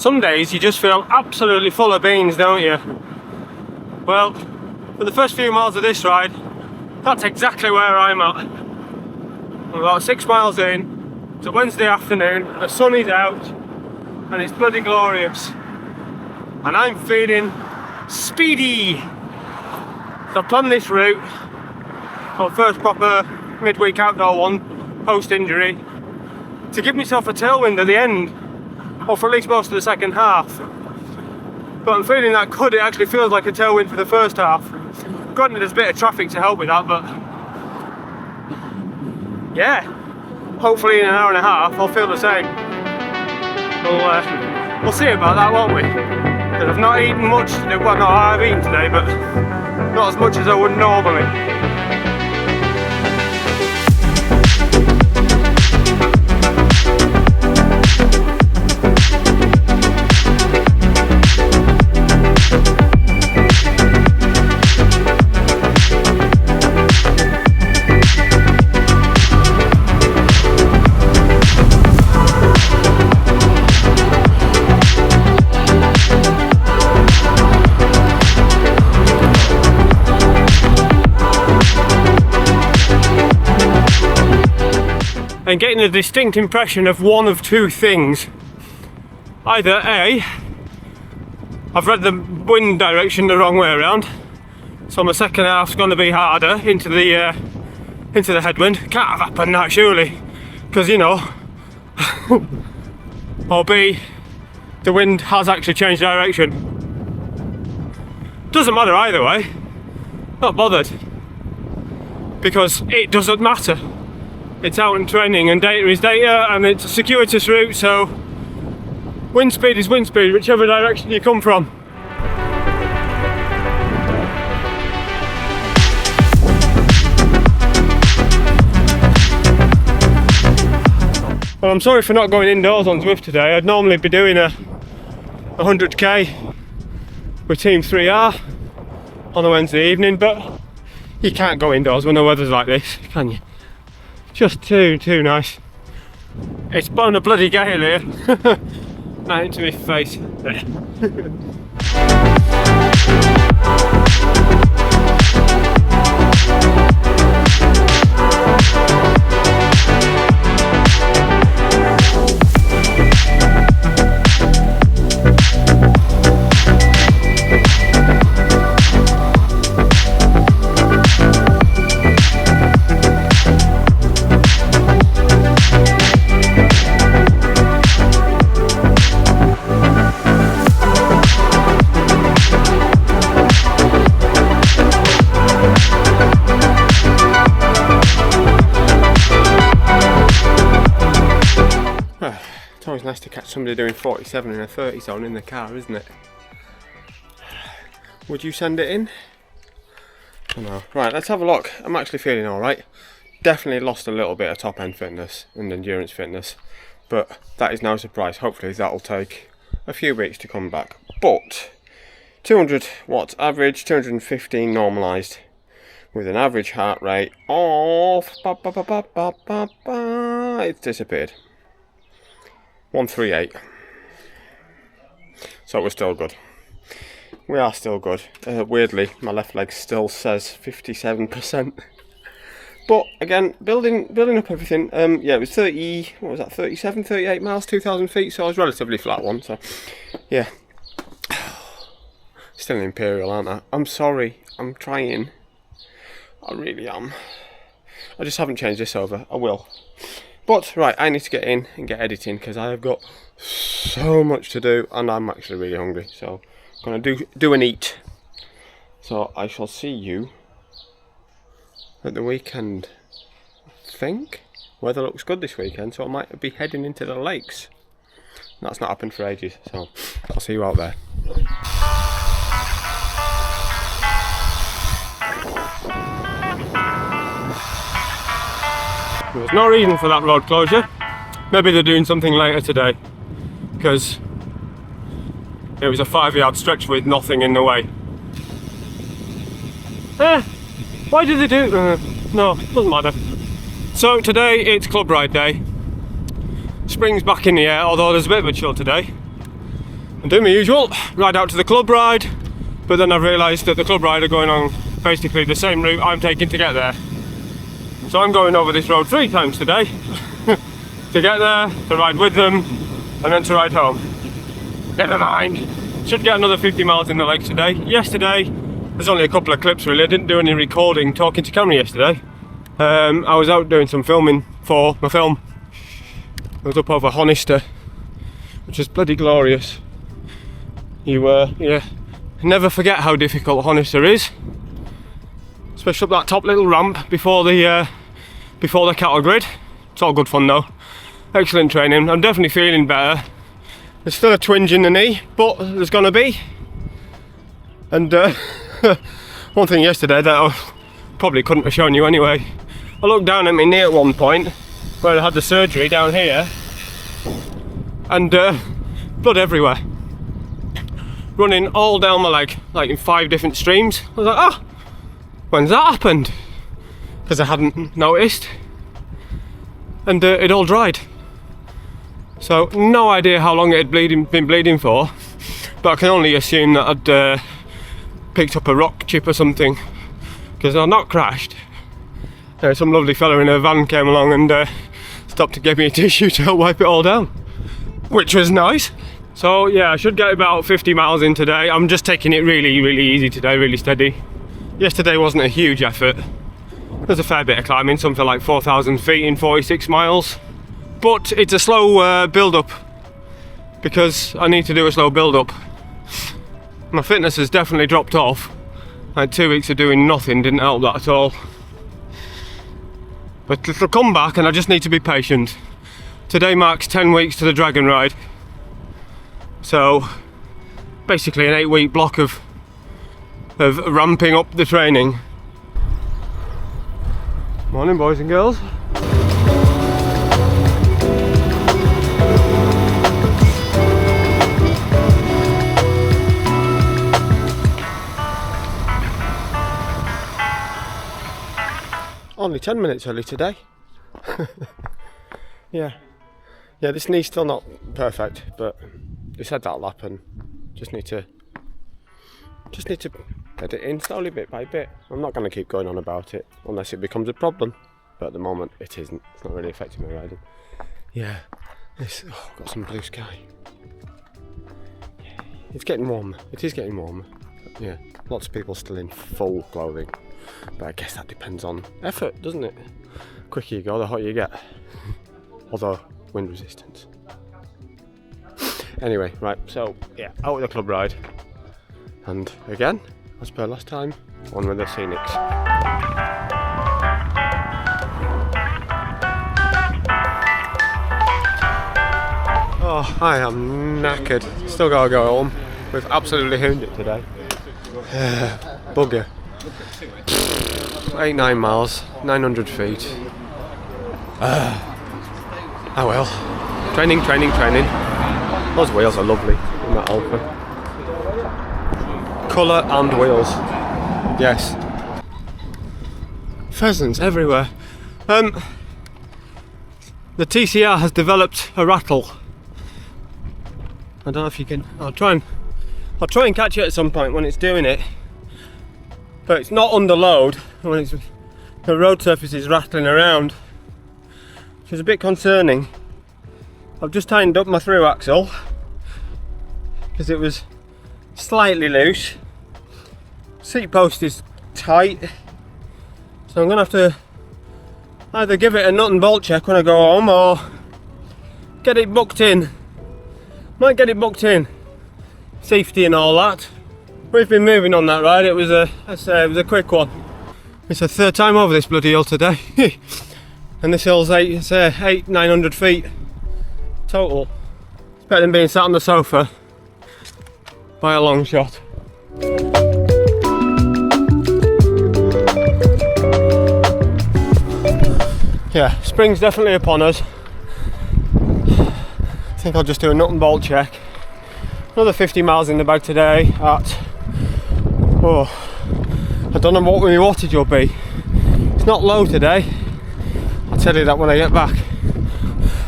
Some days you just feel absolutely full of beans, don't you? Well, for the first few miles of this ride, that's exactly where I'm at. I'm about 6 miles in, it's a Wednesday afternoon, the sun is out, and it's bloody glorious. And I'm feeling speedy. So I planned this route, our first proper midweek outdoor one, post-injury, to give myself a tailwind at the end, or for at least most of the second half. But I'm feeling that it actually feels like a tailwind for the first half. Granted, there's a bit of traffic to help with that, but yeah, hopefully in an hour and a half I'll feel the same. We'll see about that, won't we? Because I've not eaten much today. Well, no, I've eaten today, but not as much as I would normally. And getting a distinct impression of one of two things. Either A, I've read the wind direction the wrong way around, so my second half's going to be harder into the headwind. Can't have happened that, surely, because you know. Or B, the wind has actually changed direction. Doesn't matter either way. Not bothered, because it doesn't matter. It's out and training, and data is data, and it's a circuitous route, so wind speed is wind speed, whichever direction you come from. Well, I'm sorry for not going indoors on Zwift today. I'd normally be doing a 100k with Team 3R on a Wednesday evening, but you can't go indoors when the weather's like this, can you? Just too nice. It's blown a bloody gale here. Right into my face. It's always nice to catch somebody doing 47 in a 30 zone in the car, isn't it? Would you send it in? Oh no. Right, let's have a look. I'm actually feeling alright. Definitely lost a little bit of top end fitness and endurance fitness, but that is no surprise. Hopefully that'll take a few weeks to come back. But 200 watts average, 215 normalised, with an average heart rate of it's disappeared. 138. So we're still good. We are still good. Weirdly, my left leg still says 57%. But again, building up everything. Yeah, it was 37, 38 miles, 2,000 feet. So I was relatively flat one. So yeah, still an Imperial, aren't I? I'm sorry. I'm trying. I really am. I just haven't changed this over. I will. But right, I need to get in and get editing because I have got so much to do and I'm actually really hungry. So I'm gonna do and eat. So I shall see you at the weekend. I think weather looks good this weekend, so I might be heading into the lakes. That's not happened for ages, so I'll see you out there. There's no reason for that road closure. Maybe they're doing something later today, because it was a 5-yard stretch with nothing in the way. Why did they do no, doesn't matter. So today it's club ride day. Spring's back in the air, although there's a bit of a chill today. and do my usual, ride out to the club ride, but then I've realised that the club ride are going on basically the same route I'm taking to get there. So I'm going over this road 3 times today to get there, to ride with them, and then to ride home. Never mind. Should get another 50 miles in the legs today. Yesterday, there's only a couple of clips really. I didn't do any recording, talking to camera yesterday. I was out doing some filming for my film. I was up over Honister, which is bloody glorious. You never forget how difficult Honister is, especially up that top little ramp before the cattle grid. It's all good fun though. Excellent training. I'm definitely feeling better. There's still a twinge in the knee, but there's gonna be. And one thing yesterday that I probably couldn't have shown you anyway. I looked down at my knee at one point where I had the surgery down here, and blood everywhere, running all down my leg, like in 5 different streams. I was like, oh, when's that happened? Because I hadn't noticed, and it all dried. So no idea how long it had been bleeding for, but I can only assume that I'd picked up a rock chip or something, because I'd not crashed. Some lovely fella in a van came along and stopped to give me a tissue to help wipe it all down, which was nice. So yeah, I should get about 50 miles in today. I'm just taking it really easy today, really steady. Yesterday wasn't a huge effort. There's a fair bit of climbing, something like 4,000 feet in 46 miles. But it's a slow build-up, because I need to do a slow build-up. My fitness has definitely dropped off. I had 2 weeks of doing nothing, didn't help that at all. But it'll come back, and I just need to be patient. Today marks 10 weeks to the Dragon Ride. So basically an 8-week block of ramping up the training. Morning boys and girls. Only 10 minutes early today. Yeah, this knee's still not perfect, but just had that lap and just need to get it in slowly, bit by bit. I'm not going to keep going on about it unless it becomes a problem, but at the moment it isn't. It's not really affecting my riding. Yeah, got some blue sky. Yeah, it's getting warmer. It is getting warmer. But yeah, lots of people still in full clothing. But I guess that depends on effort, doesn't it? The quicker you go, the hotter you get. Although, wind resistance. Anyway, right, so yeah, out with the club ride. And again, as per last time, on with the scenics. Oh, I am knackered. Still gotta go home. We've absolutely hooned it today. Bugger. 8-9 miles, 900 feet. Oh well. Training. Those wheels are lovely in that Alpha. Colour and wheels. Yes. Pheasants everywhere. The TCR has developed a rattle. I don't know if you can. I'll try and catch it at some point when it's doing it. But it's not under load when the road surface is rattling around, which is a bit concerning. I've just tightened up my through axle because it was slightly loose. Seat post is tight, so I'm gonna have to either give it a nut and bolt check when I go home or get it booked in. Might get it booked in, safety and all that. We've been moving on that ride. It was a quick one. It's the 3rd time over this bloody hill today. And this hill's 900 feet total. It's better than being sat on the sofa by a long shot. Yeah, spring's definitely upon us. I think I'll just do a nut and bolt check. Another 50 miles in the bag today at, I don't know what my wattage will be. It's not low today. I'll tell you that when I get back.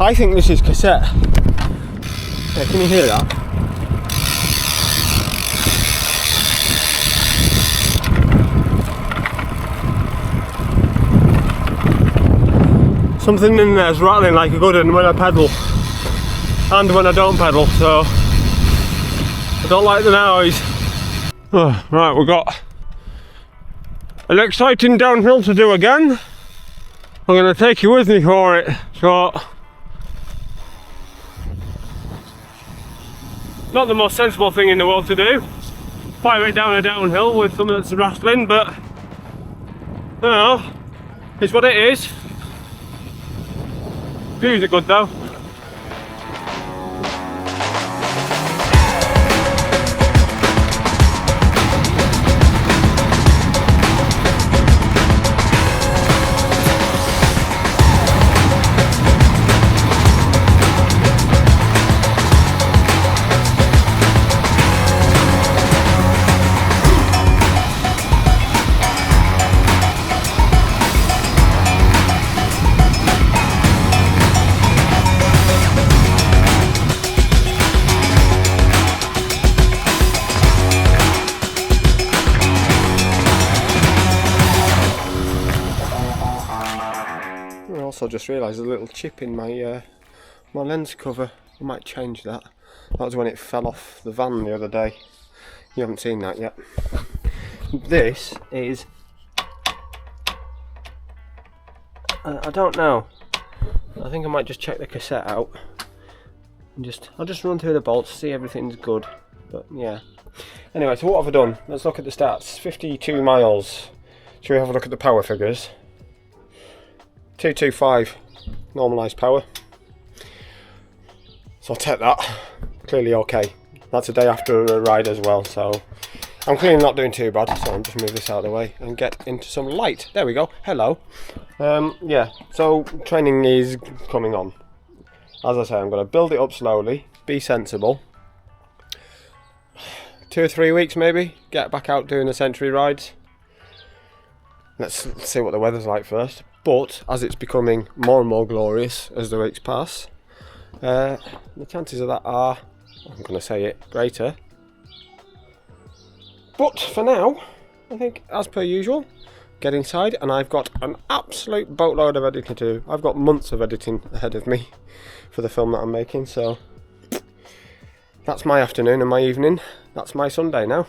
I think this is cassette. Yeah, can you hear that? Something in there's rattling like a good one when I pedal and when I don't pedal, so I don't like the noise. Oh, right, we've got an exciting downhill to do again. I'm going to take you with me for it. So, not the most sensible thing in the world to do, fire it down a downhill with something that's rattling, but you know, it's what it is. Views are good though. I also just realised there's a little chip in my my lens cover. I might change that. That was when it fell off the van the other day. You haven't seen that yet. This is I don't know. I think I might just check the cassette out and I'll just run through the bolts, see everything's good. But yeah. Anyway, so what have I done? Let's look at the stats. 52 miles. Shall we have a look at the power figures? 225 normalised power, so I'll take that. Clearly okay. That's a day after a ride as well, so I'm clearly not doing too bad. So I'll just move this out of the way and get into some light. There we go. Hello. Yeah, so training is coming on. As I say, I'm going to build it up slowly, be sensible. 2 or 3 weeks maybe, get back out doing the century rides. Let's see what the weather's like first. But as it's becoming more and more glorious as the weeks pass, the chances of that are, I'm going to say it, greater. But for now, I think as per usual, get inside, and I've got an absolute boatload of editing to do. I've got months of editing ahead of me for the film that I'm making, so that's my afternoon and my evening. That's my Sunday now.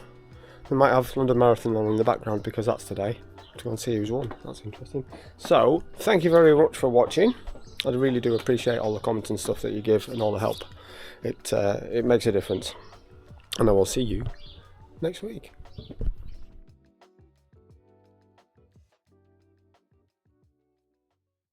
We might have London Marathon on in the background because that's today. To go and see who's won. That's interesting. So, thank you very much for watching. I really do appreciate all the comments and stuff that you give and all the help. It makes a difference. And I will see you next week.